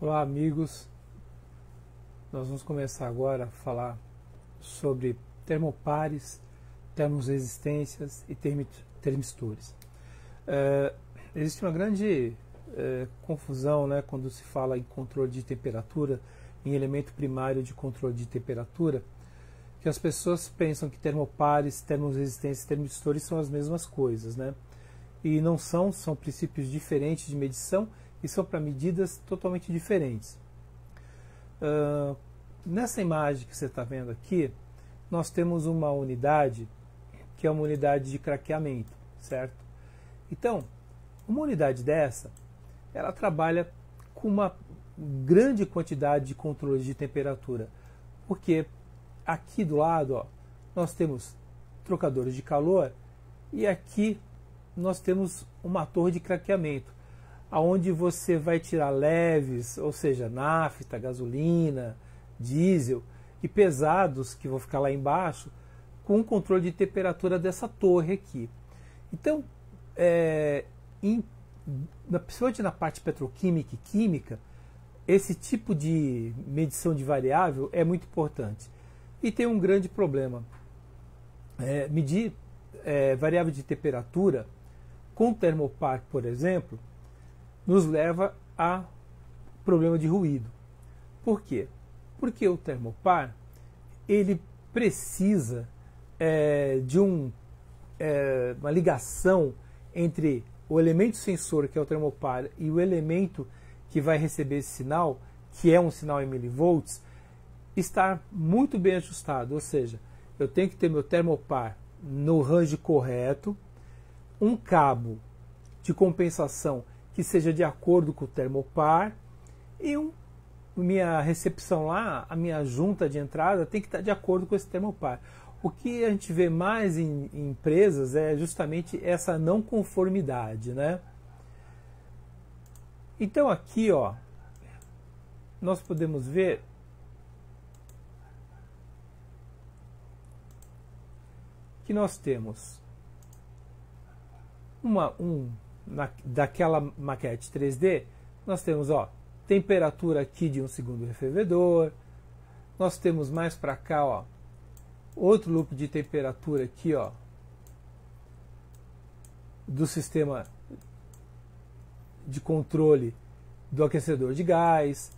Olá, amigos. Nós vamos começar agora a falar sobre termopares, termorresistências e termistores. Existe uma grande confusão, né, quando se fala em controle de temperatura, em elemento primário de controle de temperatura, que as pessoas pensam que termopares, termorresistências e termistores são as mesmas coisas, né? E não são, são princípios diferentes de medição e são para medidas totalmente diferentes. Nessa imagem que você está vendo aqui, nós temos uma unidade que é uma unidade de craqueamento, certo? Então, uma unidade dessa, ela trabalha com uma grande quantidade de controle de temperatura, porque aqui do lado, ó, nós temos trocadores de calor e aqui nós temos uma torre de craqueamento, aonde você vai tirar leves, ou seja, nafta, gasolina, diesel, e pesados, que vão ficar lá embaixo, com o controle de temperatura dessa torre aqui. Então, principalmente na parte petroquímica e química, esse tipo de medição de variável é muito importante. E tem um grande problema. Medir variável de temperatura com termopar, por exemplo, nos leva a problema de ruído. Por quê? Porque o termopar ele precisa de uma ligação entre o elemento sensor, que é o termopar, e o elemento que vai receber esse sinal, que é um sinal em milivolts, estar muito bem ajustado. Ou seja, eu tenho que ter meu termopar no range correto, um cabo de compensação que seja de acordo com o termopar e minha recepção lá, a minha junta de entrada tem que estar de acordo com esse termopar. O que a gente vê mais em empresas é justamente essa não conformidade, né? Então aqui, ó, nós podemos ver que nós temos daquela maquete 3D, nós temos, ó, temperatura aqui de um segundo refervedor. Nós temos mais para cá, ó, outro loop de temperatura aqui, ó, do sistema de controle do aquecedor de gás.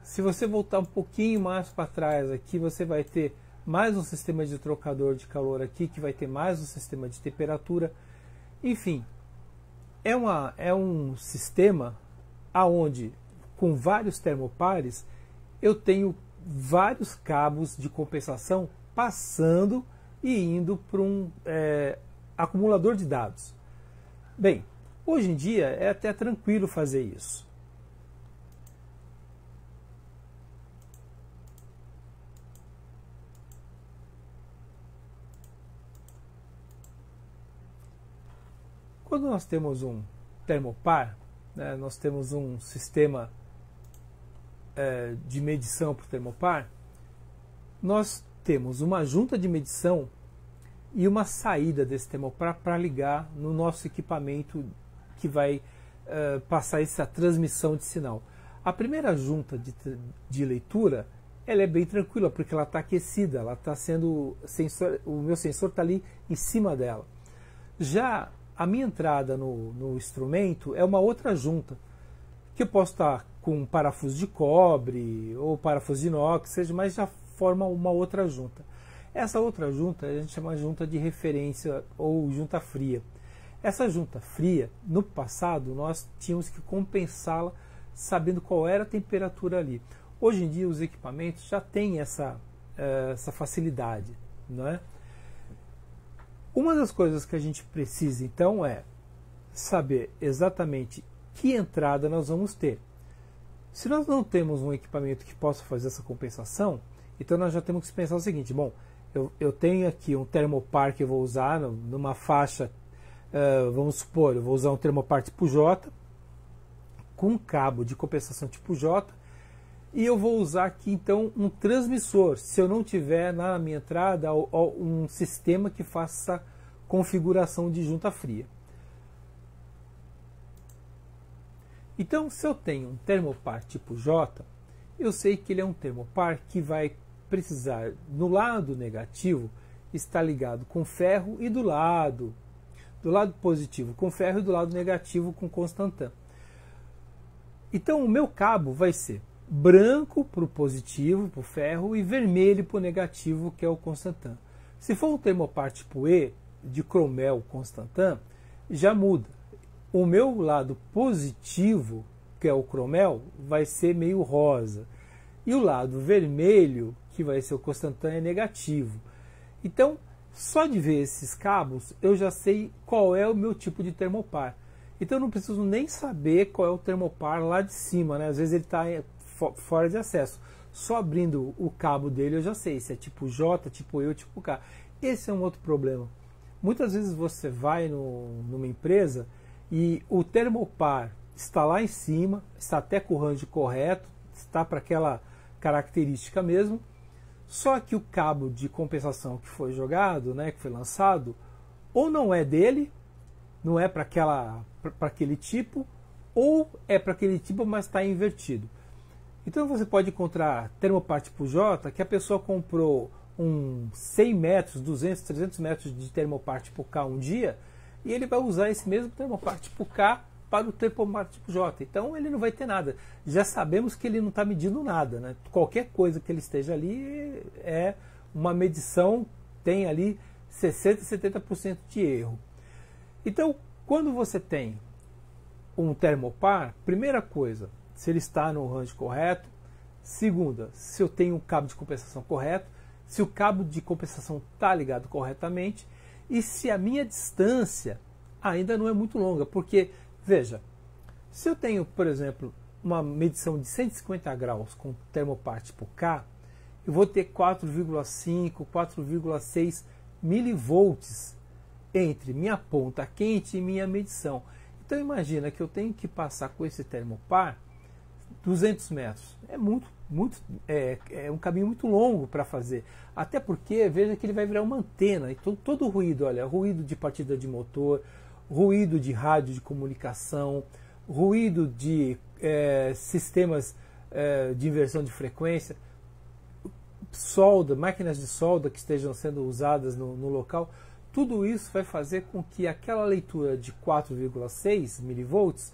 Se você voltar um pouquinho mais para trás aqui, você vai ter mais um sistema de trocador de calor aqui, que vai ter mais um sistema de temperatura. Enfim, é um sistema aonde, com vários termopares, eu tenho vários cabos de compensação passando e indo para um acumulador de dados. Bem, hoje em dia é até tranquilo fazer isso. Quando nós temos um termopar, né, nós temos um sistema de medição para o termopar, nós temos uma junta de medição e uma saída desse termopar para ligar no nosso equipamento que vai passar essa transmissão de sinal. A primeira junta de leitura, ela é bem tranquila, porque ela está aquecida, ela está sendo o meu sensor está ali em cima dela. Já a minha entrada no instrumento é uma outra junta, que eu posso estar com parafuso de cobre ou parafuso de inox, seja, mas já forma uma outra junta. Essa outra junta a gente chama de junta de referência ou junta fria. Essa junta fria, no passado, nós tínhamos que compensá-la sabendo qual era a temperatura ali. Hoje em dia os equipamentos já têm essa facilidade, não é? Uma das coisas que a gente precisa, então, é saber exatamente que entrada nós vamos ter. Se nós não temos um equipamento que possa fazer essa compensação, então nós já temos que pensar o seguinte: bom, eu tenho aqui um termopar que eu vou usar numa faixa, vamos supor, eu vou usar um termopar tipo J, com um cabo de compensação tipo J, e eu vou usar aqui então um transmissor, se eu não tiver na minha entrada um sistema que faça configuração de junta fria. Então, se eu tenho um termopar tipo J, eu sei que ele é um termopar que vai precisar, no lado negativo, estar ligado com ferro e do lado positivo com ferro e do lado negativo com constantã. Então, o meu cabo vai ser branco para o positivo, para o ferro, e vermelho para o negativo, que é o constantã. Se for um termopar tipo E, de cromel constantã, já muda. O meu lado positivo, que é o cromel, vai ser meio rosa. E o lado vermelho, que vai ser o constantã, é negativo. Então, só de ver esses cabos, eu já sei qual é o meu tipo de termopar. Então, eu não preciso nem saber qual é o termopar lá de cima, né? Às vezes ele está fora de acesso. Só abrindo o cabo dele eu já sei se é tipo J, tipo E ou tipo K. Esse é um outro problema. Muitas vezes você vai numa empresa e o termopar está lá em cima, está até com o range correto, está para aquela característica mesmo, só que o cabo de compensação que foi jogado, né, que foi lançado, ou não é dele, não é para aquele tipo, ou é para aquele tipo, mas está invertido. Então você pode encontrar termopar tipo J, que a pessoa comprou 100 metros, 200, 300 metros de termopar tipo K um dia, e ele vai usar esse mesmo termopar tipo K para o termopar tipo J. Então ele não vai ter nada. Já sabemos que ele não está medindo nada, né? Qualquer coisa que ele esteja ali é uma medição, tem ali 60%, 70% de erro. Então, quando você tem um termopar, primeira coisa, se ele está no range correto. Segunda, se eu tenho um cabo de compensação correto, se o cabo de compensação está ligado corretamente e se a minha distância ainda não é muito longa. Porque, veja, se eu tenho, por exemplo, uma medição de 150 graus com termopar tipo K, eu vou ter 4,5, 4,6 milivolts entre minha ponta quente e minha medição. Então imagina que eu tenho que passar com esse termopar 200 metros. É um caminho muito longo para fazer. Até porque, veja que ele vai virar uma antena. Então todo o ruído, olha, ruído de partida de motor, ruído de rádio de comunicação, ruído de sistemas de inversão de frequência, solda, máquinas de solda que estejam sendo usadas no local, tudo isso vai fazer com que aquela leitura de 4,6 milivolts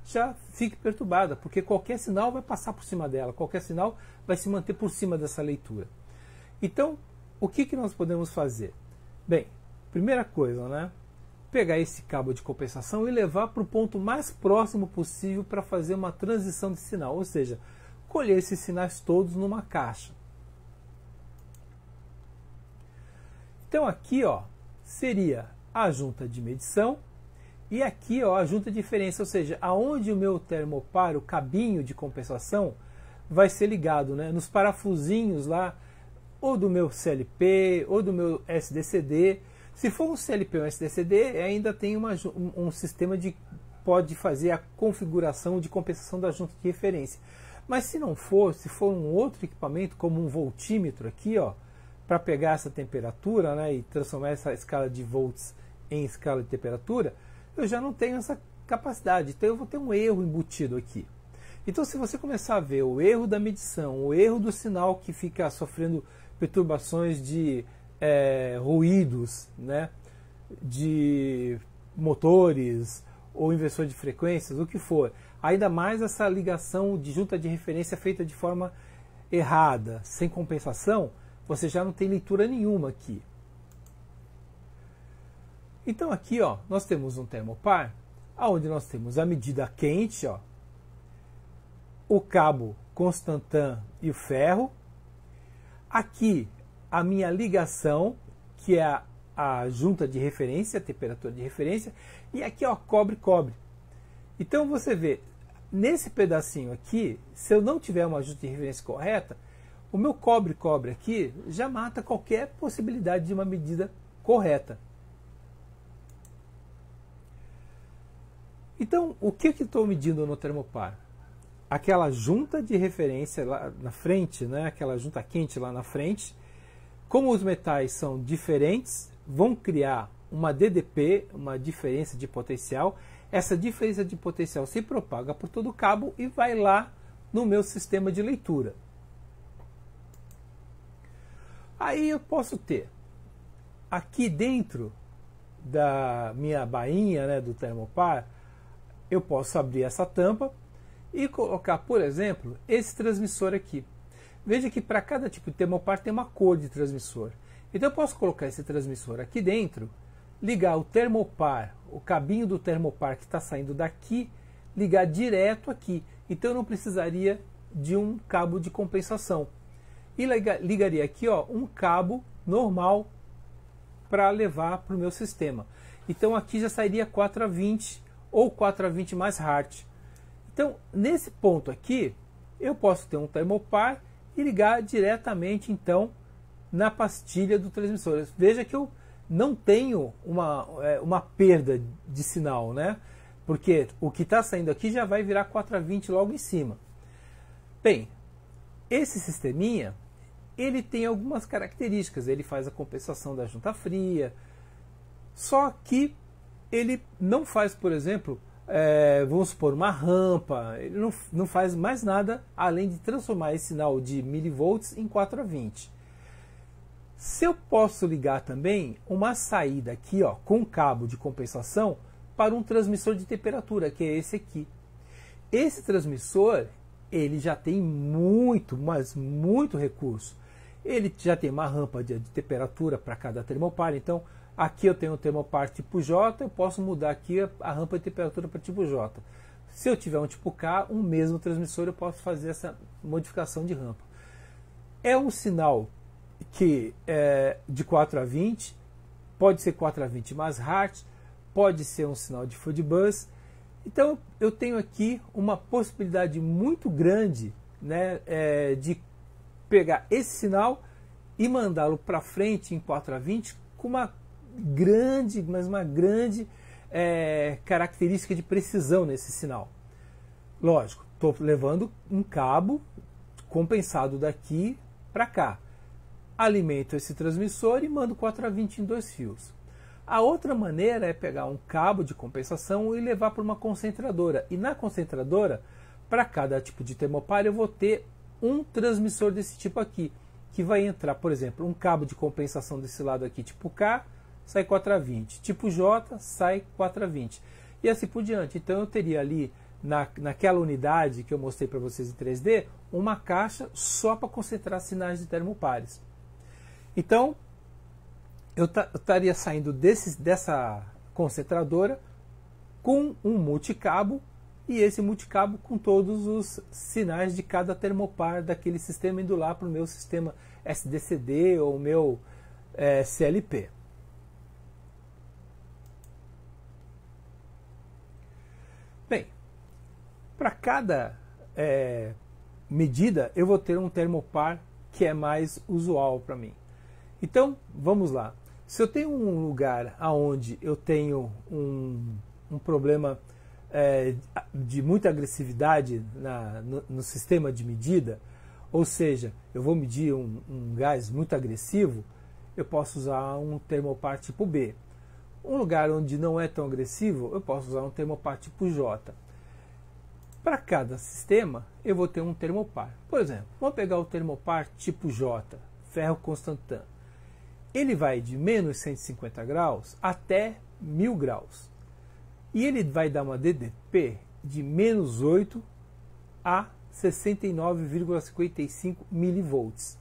já fique perturbada, porque qualquer sinal vai passar por cima dela, qualquer sinal vai se manter por cima dessa leitura. Então, o que nós podemos fazer? Bem, primeira coisa, né? Pegar esse cabo de compensação e levar para o ponto mais próximo possível para fazer uma transição de sinal, ou seja, colher esses sinais todos numa caixa. Então aqui, ó, seria a junta de medição e aqui, ó, a junta de diferença, ou seja, aonde o meu termopar, o cabinho de compensação, vai ser ligado, né, nos parafusinhos lá, ou do meu CLP, ou do meu SDCD. Se for um CLP ou um SDCD, ainda tem um sistema de pode fazer a configuração de compensação da junta de referência. Mas se não for, se for um outro equipamento, como um voltímetro aqui, ó, para pegar essa temperatura, né, e transformar essa escala de volts em escala de temperatura, eu já não tenho essa capacidade. Então eu vou ter um erro embutido aqui. Então se você começar a ver o erro da medição, o erro do sinal que fica sofrendo perturbações de ruídos, né, de motores ou inversor de frequências, o que for, ainda mais essa ligação de junta de referência feita de forma errada, sem compensação, você já não tem leitura nenhuma aqui. Então aqui, ó, nós temos um termopar, onde nós temos a medida quente, ó, o cabo constantã e o ferro. Aqui a minha ligação, que é a junta de referência, a temperatura de referência, e aqui, ó, cobre-cobre. Então você vê, nesse pedacinho aqui, se eu não tiver uma junta de referência correta, o meu cobre-cobre aqui já mata qualquer possibilidade de uma medida correta. Então, o que estou medindo no termopar? Aquela junta de referência lá na frente, né? Aquela junta quente lá na frente. Como os metais são diferentes, vão criar uma DDP, uma diferença de potencial. essa diferença de potencial se propaga por todo o cabo e vai lá no meu sistema de leitura. Aí eu posso ter aqui dentro da minha bainha, né, do termopar, eu posso abrir essa tampa e colocar, por exemplo, esse transmissor aqui. Veja que para cada tipo de termopar tem uma cor de transmissor. Então eu posso colocar esse transmissor aqui dentro, ligar o termopar, o cabinho do termopar que está saindo daqui, ligar direto aqui. Então eu não precisaria de um cabo de compensação. E ligaria aqui, ó, um cabo normal para levar para o meu sistema. Então aqui já sairia 4A20 ou 4A20 mais hard. Então nesse ponto aqui eu posso ter um termopar e ligar diretamente na pastilha do transmissor. Veja que eu não tenho uma perda de sinal, né? Porque o que está saindo aqui já vai virar 4A20 logo em cima. Bem, esse sisteminha, ele tem algumas características. Ele faz a compensação da junta fria, só que ele não faz, por exemplo, vamos supor, uma rampa. Ele não faz mais nada além de transformar esse sinal de milivolts em 4A20. Se eu posso ligar também uma saída aqui, ó, com cabo de compensação para um transmissor de temperatura, que é esse aqui. Esse transmissor, ele já tem muito, mas muito recurso. Ele já tem uma rampa de temperatura para cada termopar. Então, aqui eu tenho um termopar tipo J, eu posso mudar aqui a rampa de temperatura para tipo J. Se eu tiver um tipo K, um mesmo transmissor, eu posso fazer essa modificação de rampa. É um sinal que de 4A20, pode ser 4A20 mais hard, pode ser um sinal de Fudbus. Então eu tenho aqui uma possibilidade muito grande, né, de pegar esse sinal e mandá-lo para frente em 4A20 com uma grande, mas uma grande característica de precisão nesse sinal. Lógico, estou levando um cabo compensado daqui para cá. Alimento esse transmissor e mando 4A20 em 2 fios. A outra maneira é pegar um cabo de compensação e levar para uma concentradora. E na concentradora, para cada tipo de termopar, eu vou ter um transmissor desse tipo aqui, que vai entrar, por exemplo, um cabo de compensação desse lado aqui, tipo K, sai 4A20. Tipo J, sai 4A20. E assim por diante. Então eu teria ali, naquela unidade que eu mostrei para vocês em 3D, uma caixa só para concentrar sinais de termopares. Então, eu estaria saindo dessa concentradora com um multicabo e esse multicabo com todos os sinais de cada termopar daquele sistema indo lá para o meu sistema SDCD ou meu CLP. Bem, para cada medida eu vou ter um termopar que é mais usual para mim. Então, vamos lá. Se eu tenho um lugar onde eu tenho um problema de muita agressividade no sistema de medida, ou seja, eu vou medir um gás muito agressivo, eu posso usar um termopar tipo B. Um lugar onde não é tão agressivo, eu posso usar um termopar tipo J. Para cada sistema, eu vou ter um termopar. Por exemplo, vamos pegar o termopar tipo J, ferro Constantan. Ele vai de menos 150 graus até 1000 graus. E ele vai dar uma DDP de menos 8 a 69,55 milivolts.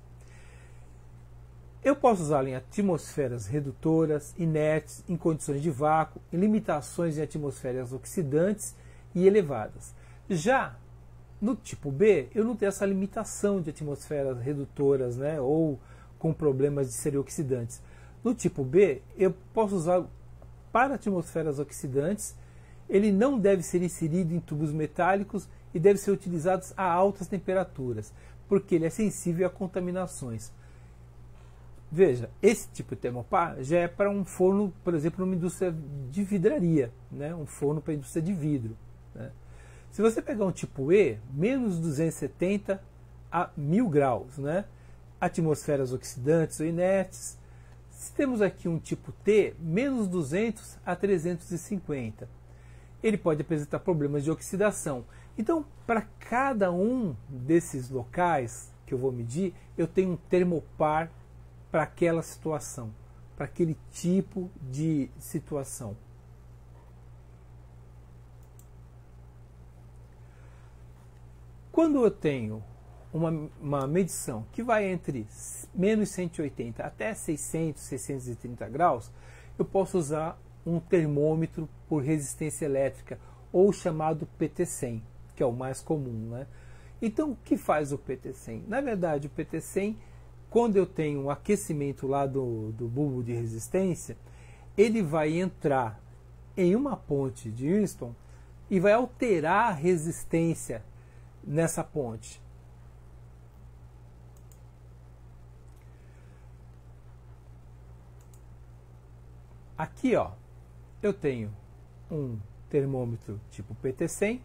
Eu posso usá-lo em atmosferas redutoras, inertes, em condições de vácuo, em limitações em atmosferas oxidantes e elevadas. Já no tipo B, eu não tenho essa limitação de atmosferas redutoras, né, ou com problemas de serem oxidantes. No tipo B, eu posso usar para atmosferas oxidantes. Ele não deve ser inserido em tubos metálicos e deve ser utilizado a altas temperaturas, porque ele é sensível a contaminações. Veja, esse tipo de termopar já é para um forno, por exemplo, numa indústria de vidraria, né? Um forno para a indústria de vidro, né? Se você pegar um tipo E, menos 270 a 1000 graus, né? Atmosferas oxidantes ou inertes. Se temos aqui um tipo T, menos 200 a 350. ele pode apresentar problemas de oxidação. Então, para cada um desses locais que eu vou medir, eu tenho um termopar para aquela situação, para aquele tipo de situação. Quando eu tenho uma medição que vai entre menos 180 até 600, 630 graus, eu posso usar um termômetro por resistência elétrica, ou chamado PT100, que é o mais comum, né? Então, o que faz o PT100? Na verdade, o PT100, quando eu tenho um aquecimento lá do bulbo de resistência, ele vai entrar em uma ponte de Winston e vai alterar a resistência nessa ponte. Aqui, ó, eu tenho um termômetro tipo PT100.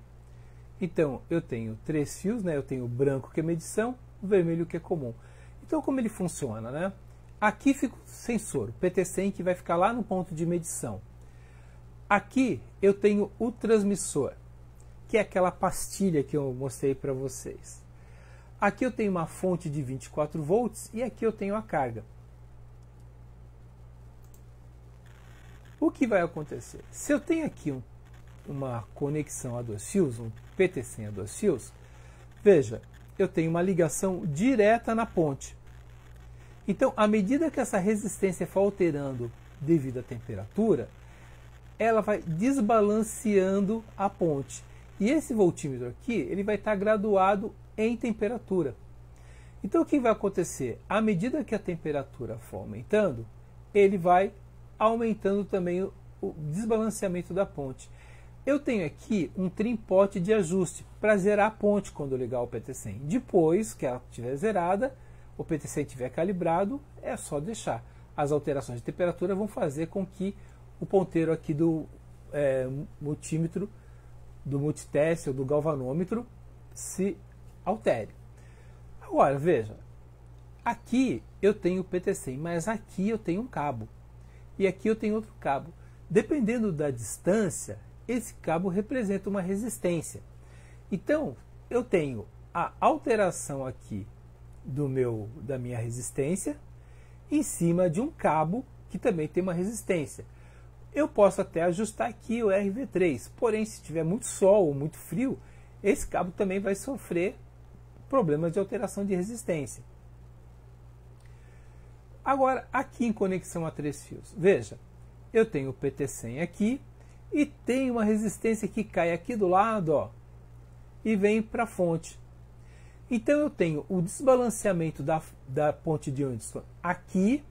Então, eu tenho 3 fios, né? Eu tenho o branco, que é medição, o vermelho, que é comum. Então, como ele funciona, né? Aqui fica o sensor, o PT100, que vai ficar lá no ponto de medição. Aqui eu tenho o transmissor, que é aquela pastilha que eu mostrei para vocês. Aqui eu tenho uma fonte de 24 volts e aqui eu tenho a carga. O que vai acontecer? Se eu tenho aqui uma conexão a 2 fios, um PT100 a 2 fios, veja, eu tenho uma ligação direta na ponte. Então, à medida que essa resistência for alterando devido à temperatura, ela vai desbalanceando a ponte. E esse voltímetro aqui, ele vai estar graduado em temperatura. Então, o que vai acontecer? À medida que a temperatura for aumentando, ele vai aumentando também o desbalanceamento da ponte. Eu tenho aqui um trimpote de ajuste para zerar a ponte quando eu ligar o PT100. Depois que ela estiver zerada, o PT100 estiver calibrado, é só deixar. As alterações de temperatura vão fazer com que o ponteiro aqui do multímetro, do multiteste ou do galvanômetro se altere. Agora, veja, aqui eu tenho o PT100, mas aqui eu tenho um cabo. E aqui eu tenho outro cabo. Dependendo da distância, esse cabo representa uma resistência. Então, eu tenho a alteração aqui da minha resistência em cima de um cabo que também tem uma resistência. Eu posso até ajustar aqui o RV3, porém, se tiver muito sol ou muito frio, esse cabo também vai sofrer problemas de alteração de resistência. Agora, aqui em conexão a 3 fios, veja, eu tenho o PT100 aqui e tem uma resistência que cai aqui do lado, ó, e vem para a fonte. Então eu tenho o desbalanceamento da ponte de Winston aqui,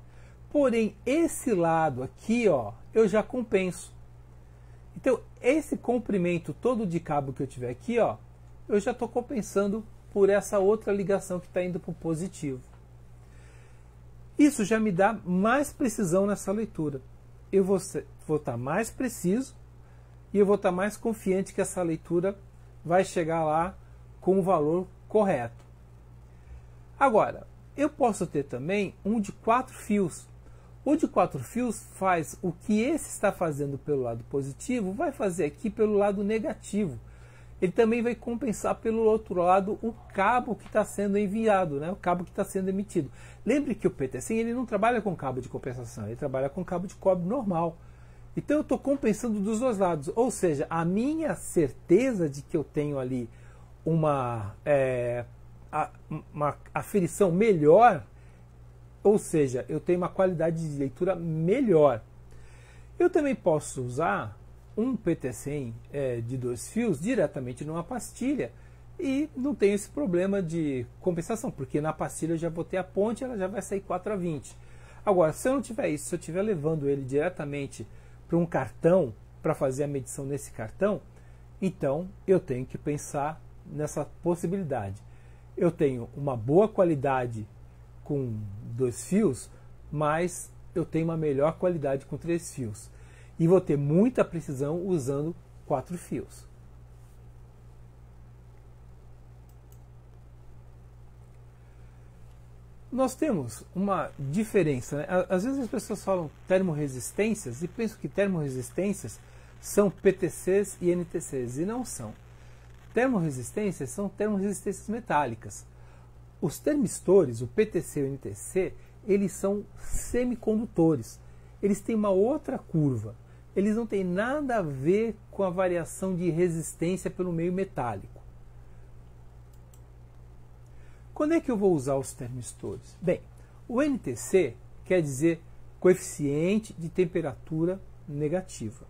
porém esse lado aqui, ó, eu já compenso. Então esse comprimento todo de cabo que eu tiver aqui, ó, eu já estou compensando por essa outra ligação que está indo para o positivo. Isso já me dá mais precisão nessa leitura. Eu vou estar mais preciso e eu vou estar mais confiante que essa leitura vai chegar lá com o valor correto. Agora, eu posso ter também um de 4 fios. O de 4 fios faz o que esse está fazendo pelo lado positivo, vai fazer aqui pelo lado negativo. Ele também vai compensar pelo outro lado o cabo que está sendo enviado, né? O cabo que está sendo emitido. Lembre que o PT100 ele não trabalha com cabo de compensação, ele trabalha com cabo de cobre normal. Então eu estou compensando dos dois lados, ou seja, a minha certeza de que eu tenho ali uma aferição melhor, ou seja, eu tenho uma qualidade de leitura melhor. Eu também posso usar um PT100 de 2 fios diretamente numa pastilha e não tenho esse problema de compensação, porque na pastilha eu já vou ter a ponte, ela já vai sair 4/20. Agora, se eu não tiver isso, se eu estiver levando ele diretamente para um cartão, para fazer a medição nesse cartão, então eu tenho que pensar nessa possibilidade. Eu tenho uma boa qualidade com 2 fios, mas eu tenho uma melhor qualidade com 3 fios. E vou ter muita precisão usando 4 fios. Nós temos uma diferença, né? Às vezes as pessoas falam termorresistências e pensam que termorresistências são PTCs e NTCs, e não são. Termorresistências são termorresistências metálicas. Os termistores, o PTC e o NTC, eles são semicondutores. Eles têm uma outra curva. Eles não têm nada a ver com a variação de resistência pelo meio metálico. Quando é que eu vou usar os termistores? Bem, o NTC quer dizer coeficiente de temperatura negativa.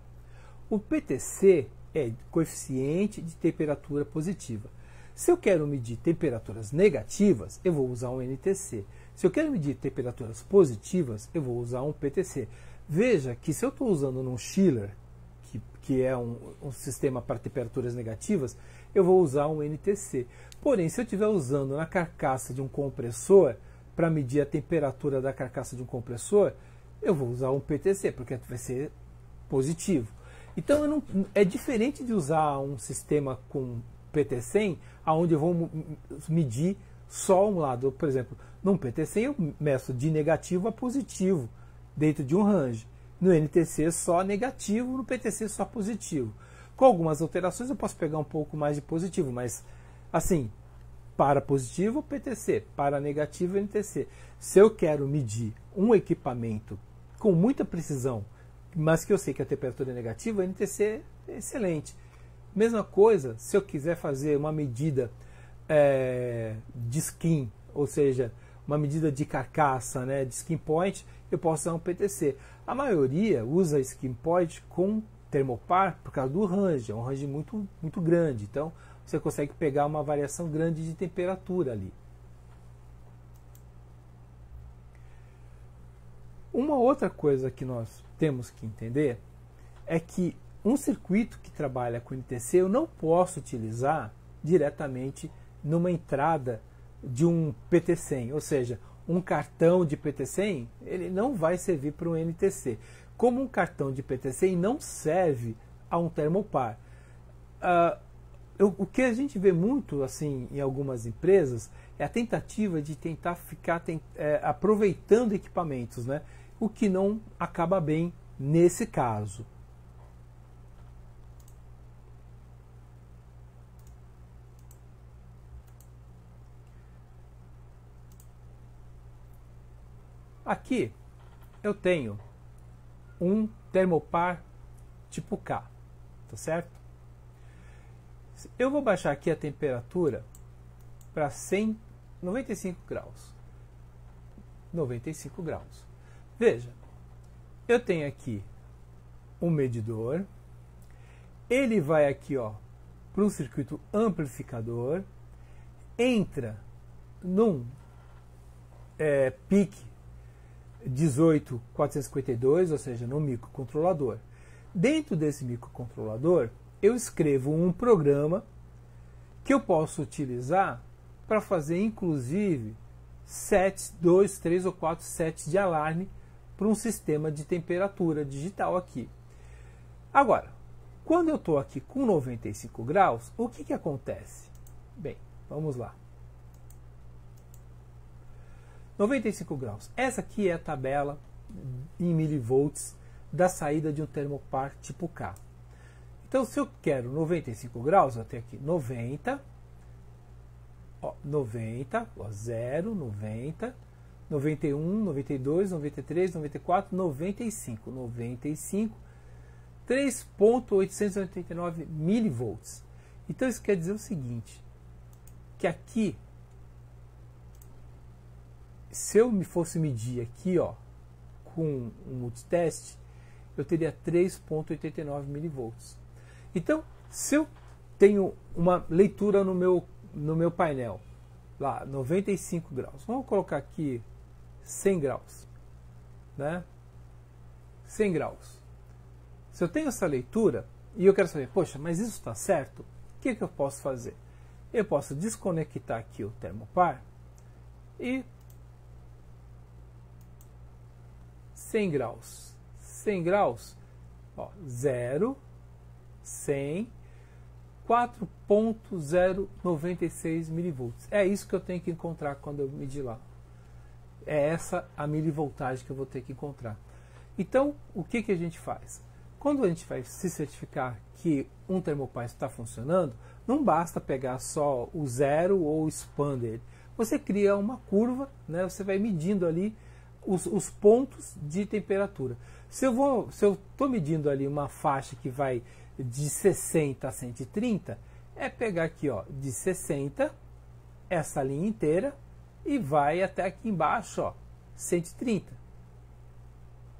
O PTC é coeficiente de temperatura positiva. Se eu quero medir temperaturas negativas, eu vou usar um NTC. Se eu quero medir temperaturas positivas, eu vou usar um PTC. Veja que se eu estou usando num chiller, que é um sistema para temperaturas negativas, eu vou usar um NTC. Porém, se eu estiver usando na carcaça de um compressor, para medir a temperatura da carcaça de um compressor, eu vou usar um PTC, porque vai ser positivo. Então, é diferente de usar um sistema com PT100, onde eu vou medir só um lado. Por exemplo, num PT100 eu meço de negativo a positivo, dentro de um range. No NTC só negativo, no PTC só positivo. Com algumas alterações eu posso pegar um pouco mais de positivo, mas assim, para positivo, PTC, para negativo, NTC. Se eu quero medir um equipamento com muita precisão, mas que eu sei que a temperatura é negativa, o NTC é excelente. Mesma coisa, se eu quiser fazer uma medida de skin, ou seja, uma medida de carcaça, né, de skin point, eu posso usar um PTC. A maioria usa skin point com termopar por causa do range, é um range muito grande, então você consegue pegar uma variação grande de temperatura ali. Uma outra coisa que nós temos que entender é que um circuito que trabalha com NTC eu não posso utilizar diretamente numa entrada de um PT100, ou seja, um cartão de PT100 ele não vai servir para um NTC. Como um cartão de PT100 não serve a um termopar. O que a gente vê muito assim em algumas empresas é a tentativa de tentar ficar aproveitando equipamentos, né? O que não acaba bem nesse caso. Aqui eu tenho um termopar tipo K, tá certo? Eu vou baixar aqui a temperatura para 95 graus. 95 graus. Veja, eu tenho aqui um medidor, ele vai aqui para um circuito amplificador, entra num PIC 18452, ou seja, no microcontrolador. Dentro desse microcontrolador, eu escrevo um programa que eu posso utilizar para fazer, inclusive, sets, 2, 3 ou 4 sets de alarme para um sistema de temperatura digital aqui. Agora, quando eu estou aqui com 95 graus, o que acontece? Bem, vamos lá. 95 graus. Essa aqui é a tabela em milivolts da saída de um termopar tipo K. Então, se eu quero 95 graus, eu tenho aqui 90, 90, 0, 90, 91, 92, 93, 94, 95, 95, 3.889 milivolts. Então, isso quer dizer o seguinte, que aqui, se eu me fosse medir aqui, com um multiteste, eu teria 3.89 milivolts. Então, se eu tenho uma leitura no meu painel, lá, 95 graus, vamos colocar aqui 100 graus, né? 100 graus. Se eu tenho essa leitura e eu quero saber, poxa, mas isso está certo? O que eu posso fazer? Eu posso desconectar aqui o termopar e 100 graus. 100 graus, 0, 100, 4.096 milivolts. É isso que eu tenho que encontrar quando eu medir lá. É essa a milivoltagem que eu vou ter que encontrar. Então, o que a gente faz? Quando a gente vai se certificar que um Thermopar está funcionando, não basta pegar só o zero ou o expander. Você cria uma curva, né? Você vai medindo ali os pontos de temperatura. Se eu estou medindo ali uma faixa que vai de 60 a 130, é pegar aqui, ó, de 60, essa linha inteira, e vai até aqui embaixo, ó, 130.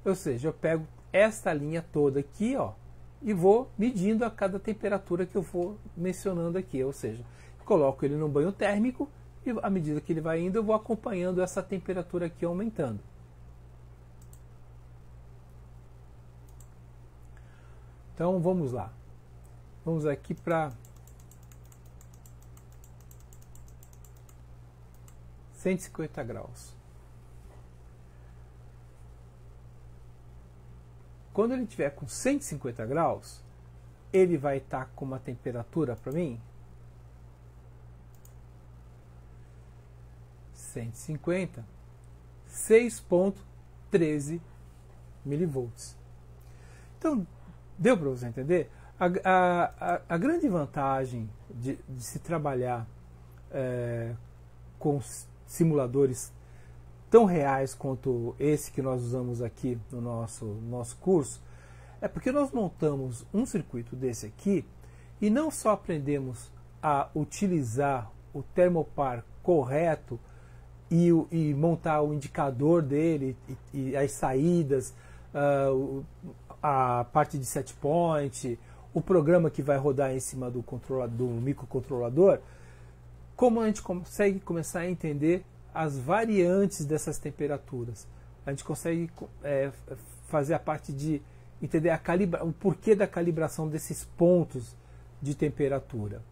Ou seja, eu pego esta linha toda aqui, ó, e vou medindo a cada temperatura que eu vou mencionando aqui. Ou seja, coloco ele no banho térmico e à medida que ele vai indo, eu vou acompanhando essa temperatura aqui aumentando. Então vamos lá. Vamos aqui para 150 graus. Quando ele estiver com 150 graus, ele vai estar com uma temperatura para mim 150, 6.13 milivolts. Então, deu para você entender? A grande vantagem de se trabalhar com simuladores tão reais quanto esse que nós usamos aqui no nosso curso é porque nós montamos um circuito desse aqui e não só aprendemos a utilizar o Thermopar correto e montar o indicador dele e as saídas, a parte de set point, o programa que vai rodar em cima do microcontrolador, como a gente consegue começar a entender as variantes dessas temperaturas. A gente consegue fazer a parte de entender o porquê da calibração desses pontos de temperatura.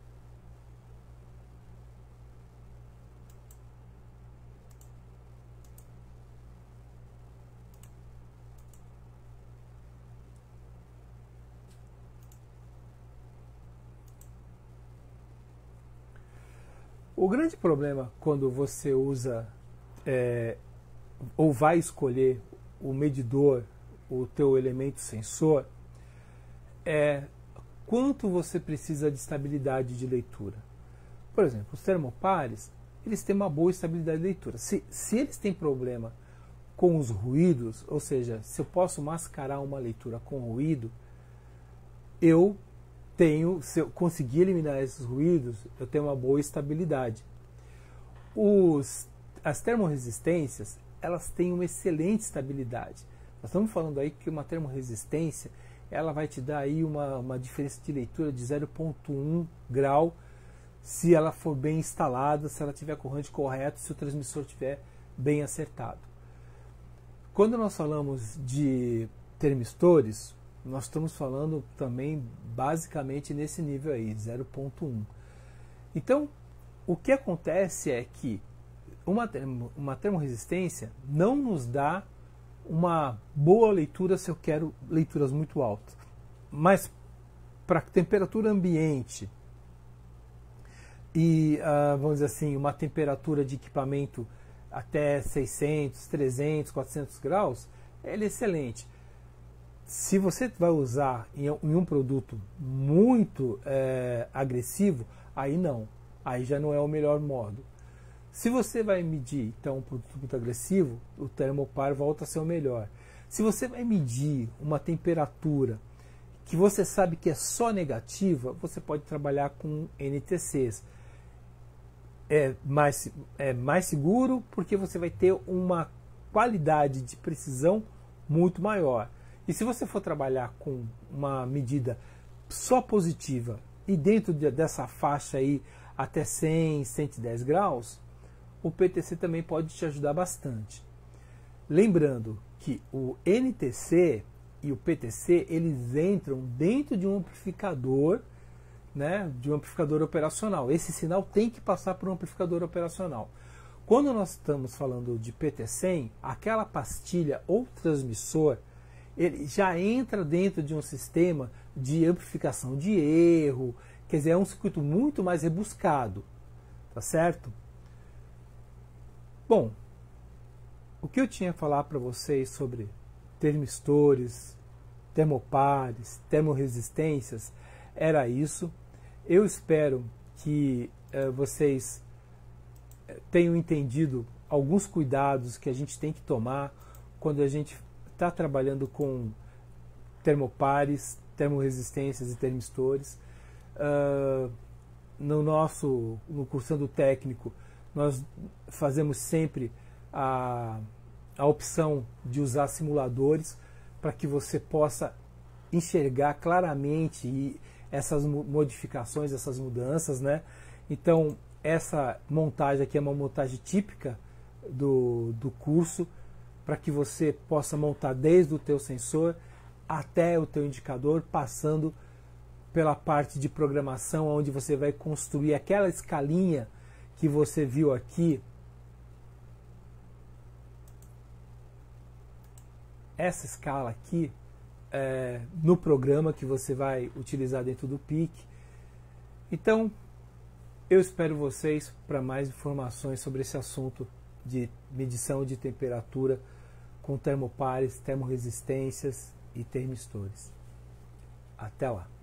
O grande problema quando você usa ou vai escolher o medidor, o teu elemento sensor, é quanto você precisa de estabilidade de leitura. Por exemplo, os termopares, eles têm uma boa estabilidade de leitura. Se eles têm problema com os ruídos, ou seja, se eu posso mascarar uma leitura com ruído, se eu conseguir eliminar esses ruídos, eu tenho uma boa estabilidade. As termorresistências, elas têm uma excelente estabilidade. Nós estamos falando aí que uma termorresistência, ela vai te dar aí uma diferença de leitura de 0,1 grau, se ela for bem instalada, se ela tiver corrente correta, se o transmissor estiver bem acertado. Quando nós falamos de termistores, nós estamos falando também basicamente nesse nível aí, 0,1. Então, o que acontece é que uma termorresistência não nos dá uma boa leitura se eu quero leituras muito altas. Mas para temperatura ambiente e, vamos dizer assim, uma temperatura de equipamento até 600, 300, 400 graus, ele é excelente. Se você vai usar em um produto muito agressivo, aí não. Aí já não é o melhor modo. Se você vai medir então um produto muito agressivo, o Thermopar volta a ser o melhor. Se você vai medir uma temperatura que você sabe que é só negativa, você pode trabalhar com NTCs. É mais seguro porque você vai ter uma qualidade de precisão muito maior. E se você for trabalhar com uma medida só positiva e dentro dessa faixa aí até 100, 110 graus, o PTC também pode te ajudar bastante. Lembrando que o NTC e o PTC, eles entram dentro de um amplificador, né, de um amplificador operacional. Esse sinal tem que passar por um amplificador operacional. Quando nós estamos falando de PT100, aquela pastilha ou transmissor, ele já entra dentro de um sistema de amplificação de erro, quer dizer, é um circuito muito mais rebuscado, tá certo? Bom, o que eu tinha a falar para vocês sobre termistores, termopares, termorresistências, era isso. Eu espero que vocês tenham entendido alguns cuidados que a gente tem que tomar quando a gente está trabalhando com termopares, termorresistências e termistores. No cursando técnico, nós fazemos sempre a opção de usar simuladores para que você possa enxergar claramente essas modificações, essas mudanças, né? Então, essa montagem aqui é uma montagem típica do curso, para que você possa montar desde o teu sensor até o teu indicador, passando pela parte de programação, onde você vai construir aquela escalinha que você viu aqui. Essa escala aqui, no programa que você vai utilizar dentro do PIC. Então, eu espero vocês para mais informações sobre esse assunto de medição de temperatura com termopares, termorresistências e termistores. Até lá!